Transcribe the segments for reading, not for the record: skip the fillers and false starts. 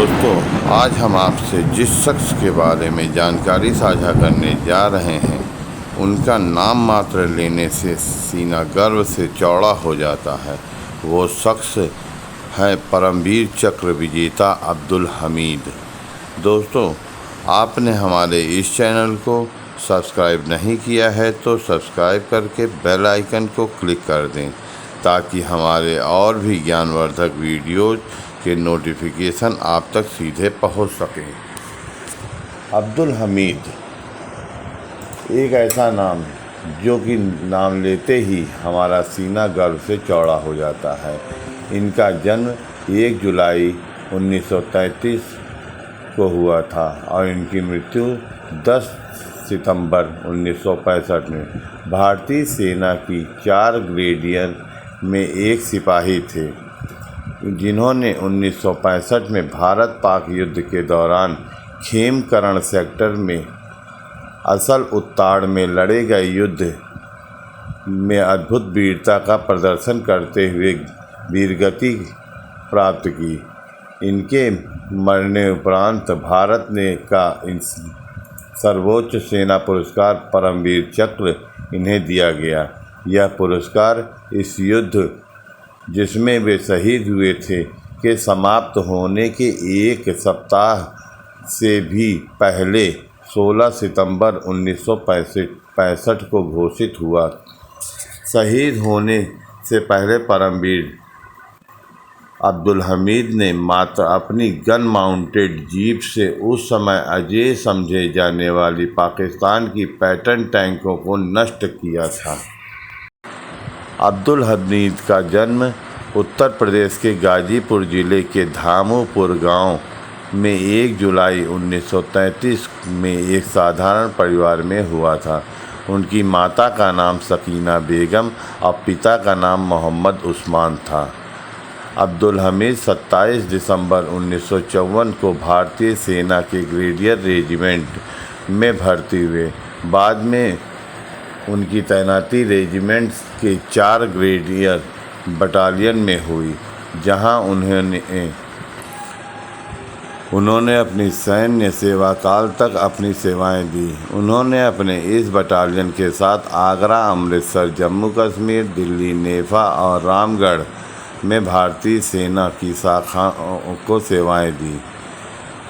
दोस्तों, आज हम आपसे जिस शख्स के बारे में जानकारी साझा करने जा रहे हैं, उनका नाम मात्र लेने से सीना गर्व से चौड़ा हो जाता है। वो शख्स है परमवीर चक्र विजेता अब्दुल हमीद। दोस्तों, आपने हमारे इस चैनल को सब्सक्राइब नहीं किया है तो सब्सक्राइब करके बेल आइकन को क्लिक कर दें, ताकि हमारे और भी ज्ञानवर्धक वीडियोज़ के नोटिफिकेशन आप तक सीधे पहुंच सकें। अब्दुल हमीद एक ऐसा नाम है जो कि नाम लेते ही हमारा सीना गर्व से चौड़ा हो जाता है। इनका जन्म 1 जुलाई 1933 को हुआ था और इनकी मृत्यु 10 सितंबर 1965 में। भारतीय सेना की 4 ग्रेडियर में एक सिपाही थे, जिन्होंने 1965 में भारत पाक युद्ध के दौरान खेमकरण सेक्टर में असल उत्ताड़ में लड़े गए युद्ध में अद्भुत वीरता का प्रदर्शन करते हुए वीरगति प्राप्त की। इनके मरने उपरांत भारत ने का सर्वोच्च सेना पुरस्कार परमवीर चक्र इन्हें दिया गया। यह पुरस्कार इस युद्ध जिसमें वे शहीद हुए थे के समाप्त होने के एक सप्ताह से भी पहले 16 सितंबर 1965 को घोषित हुआ। शहीद होने से पहले परमवीर अब्दुल हमीद ने मात्र अपनी गन माउंटेड जीप से उस समय अजेय समझे जाने वाली पाकिस्तान की पैटर्न टैंकों को नष्ट किया था। अब्दुल हमीद का जन्म उत्तर प्रदेश के गाजीपुर ज़िले के धामूपुर गांव में 1 जुलाई 1933 में एक साधारण परिवार में हुआ था। उनकी माता का नाम सकीना बेगम और पिता का नाम मोहम्मद उस्मान था। अब्दुल हमीद 27 दिसंबर 1954 को भारतीय सेना के ग्रेडियर रेजिमेंट में भर्ती हुए। बाद में उनकी तैनाती रेजिमेंट्स के 4 ग्रेडियर बटालियन में हुई, जहां उन्होंने अपनी सैन्य सेवा काल तक अपनी सेवाएं दी। उन्होंने अपने इस बटालियन के साथ आगरा, अमृतसर, जम्मू कश्मीर, दिल्ली, नेफा और रामगढ़ में भारतीय सेना की शाखाओं को सेवाएं दी।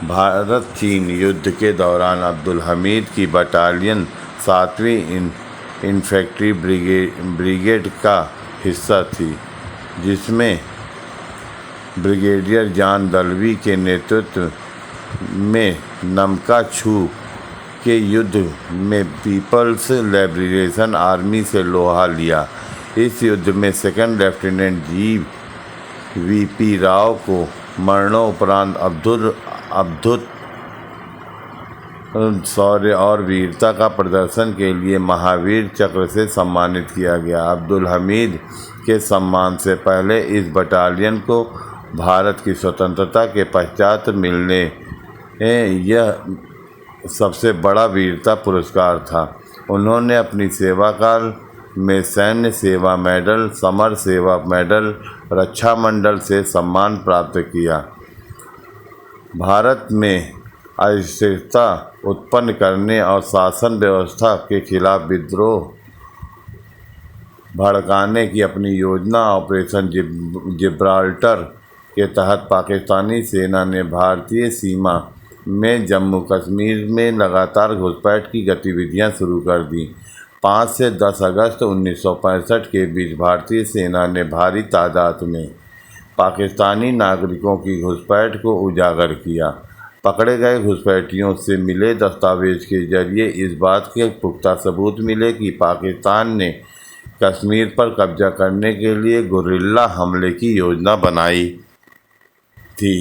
भारत चीन युद्ध के दौरान अब्दुल हमीद की बटालियन 7वीं इन्फेंट्री ब्रिगेड का हिस्सा थी, जिसमें ब्रिगेडियर जान दलवी के नेतृत्व में नमका छू के युद्ध में पीपल्स लिबरेशन आर्मी से लोहा लिया। इस युद्ध में सेकंड लेफ्टिनेंट GVP राव को मरणोपरांत अद्भुत शौर्य और वीरता का प्रदर्शन के लिए महावीर चक्र से सम्मानित किया गया। अब्दुल हमीद के सम्मान से पहले इस बटालियन को भारत की स्वतंत्रता के पश्चात मिलने यह सबसे बड़ा वीरता पुरस्कार था। उन्होंने अपनी सेवा काल में सैन्य सेवा मेडल, समर सेवा मेडल, रक्षा मंडल से सम्मान प्राप्त किया। भारत में अस्थिरता उत्पन्न करने और शासन व्यवस्था के खिलाफ विद्रोह भड़काने की अपनी योजना ऑपरेशन जिब्राल्टर के तहत पाकिस्तानी सेना ने भारतीय सीमा में जम्मू कश्मीर में लगातार घुसपैठ की गतिविधियां शुरू कर दी। 5 से 10 अगस्त 1965 के बीच भारतीय सेना ने भारी तादाद में पाकिस्तानी नागरिकों की घुसपैठ को उजागर किया। पकड़े गए घुसपैठियों से मिले दस्तावेज के जरिए इस बात के पुख्ता सबूत मिले कि पाकिस्तान ने कश्मीर पर कब्जा करने के लिए गुरिल्ला हमले की योजना बनाई थी।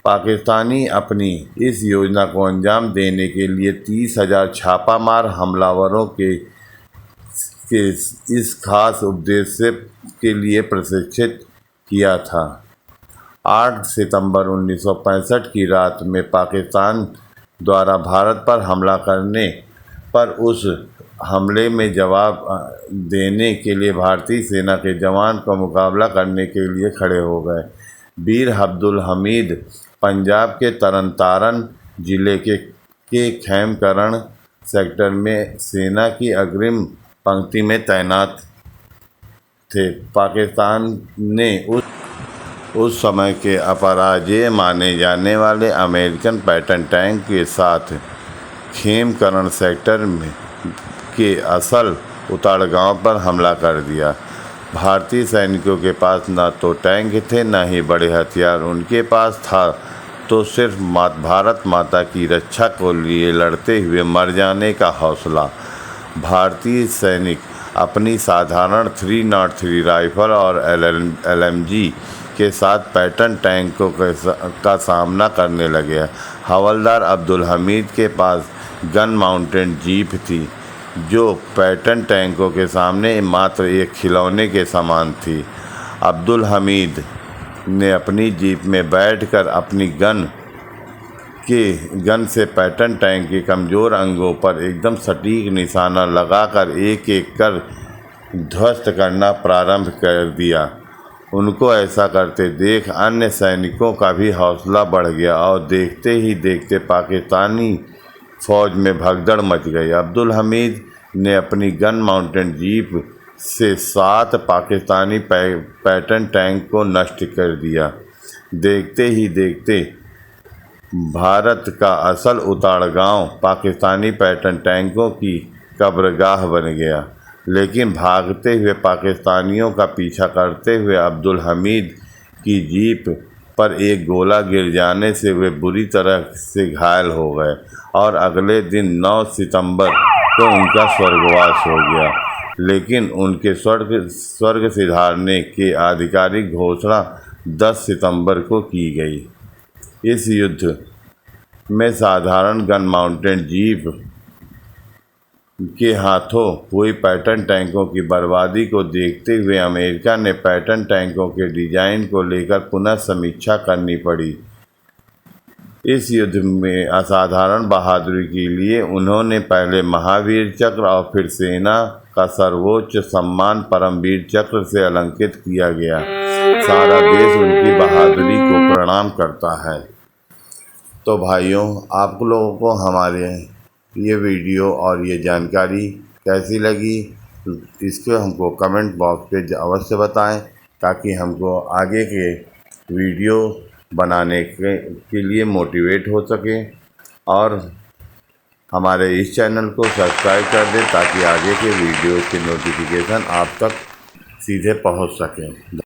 पाकिस्तानी अपनी इस योजना को अंजाम देने के लिए 30,000 छापामार हमलावरों के इस खास उद्देश्य के लिए प्रशिक्षित किया था। 8 सितंबर 1965 की रात में पाकिस्तान द्वारा भारत पर हमला करने पर उस हमले में जवाब देने के लिए भारतीय सेना के जवान को मुकाबला करने के लिए खड़े हो गए। वीर अब्दुल हमीद पंजाब के तरन जिले के खैमकरण सेक्टर में सेना की अग्रिम पंक्ति में तैनात थे। पाकिस्तान ने उस समय के अपराजेय माने जाने वाले अमेरिकन पैटर्न टैंक के साथ खेमकरण सेक्टर के असल उतारगांव पर हमला कर दिया। भारतीय सैनिकों के पास न तो टैंक थे न ही बड़े हथियार, उनके पास था तो सिर्फ भारत माता की रक्षा को लिए लड़ते हुए मर जाने का हौसला। भारतीय सैनिक अपनी साधारण 303 राइफल और LMG के साथ पैटर्न टैंकों का सामना करने लगे। हवलदार अब्दुल हमीद के पास गन माउंटेड जीप थी, जो पैटर्न टैंकों के सामने मात्र एक खिलौने के समान थी। अब्दुल हमीद ने अपनी जीप में बैठकर अपनी गन से पैटर्न टैंक के कमज़ोर अंगों पर एकदम सटीक निशाना लगाकर एक एक कर ध्वस्त करना प्रारंभ कर दिया। उनको ऐसा करते देख अन्य सैनिकों का भी हौसला बढ़ गया और देखते ही देखते पाकिस्तानी फौज में भगदड़ मच गई। अब्दुल हमीद ने अपनी गन माउंटेड जीप से 7 पाकिस्तानी पैटर्न टैंक को नष्ट कर दिया। देखते ही देखते भारत का असल उतारगांव पाकिस्तानी पैटर्न टैंकों की कब्रगाह बन गया। लेकिन भागते हुए पाकिस्तानियों का पीछा करते हुए अब्दुल हमीद की जीप पर एक गोला गिर जाने से वे बुरी तरह से घायल हो गए और अगले दिन 9 सितंबर को उनका स्वर्गवास हो गया। लेकिन उनके स्वर्ग सिधारने के आधिकारिक घोषणा 10 सितंबर को की गई। इस युद्ध में साधारण गन माउंटेड जीप के हाथों हुई पैटर्न टैंकों की बर्बादी को देखते हुए अमेरिका ने पैटर्न टैंकों के डिजाइन को लेकर पुनः समीक्षा करनी पड़ी। इस युद्ध में असाधारण बहादुरी के लिए उन्होंने पहले महावीर चक्र और फिर सेना का सर्वोच्च सम्मान परमवीर चक्र से अलंकृत किया गया। सारा देश उनकी बहादुरी को प्रणाम करता है। तो भाइयों, आप लोगों को हमारे ये वीडियो और ये जानकारी कैसी लगी, इसको हमको कमेंट बॉक्स पे अवश्य बताएं, ताकि हमको आगे के वीडियो बनाने के लिए मोटिवेट हो सके। और हमारे इस चैनल को सब्सक्राइब कर दें, ताकि आगे के वीडियो के नोटिफिकेशन आप तक सीधे पहुंच सकें।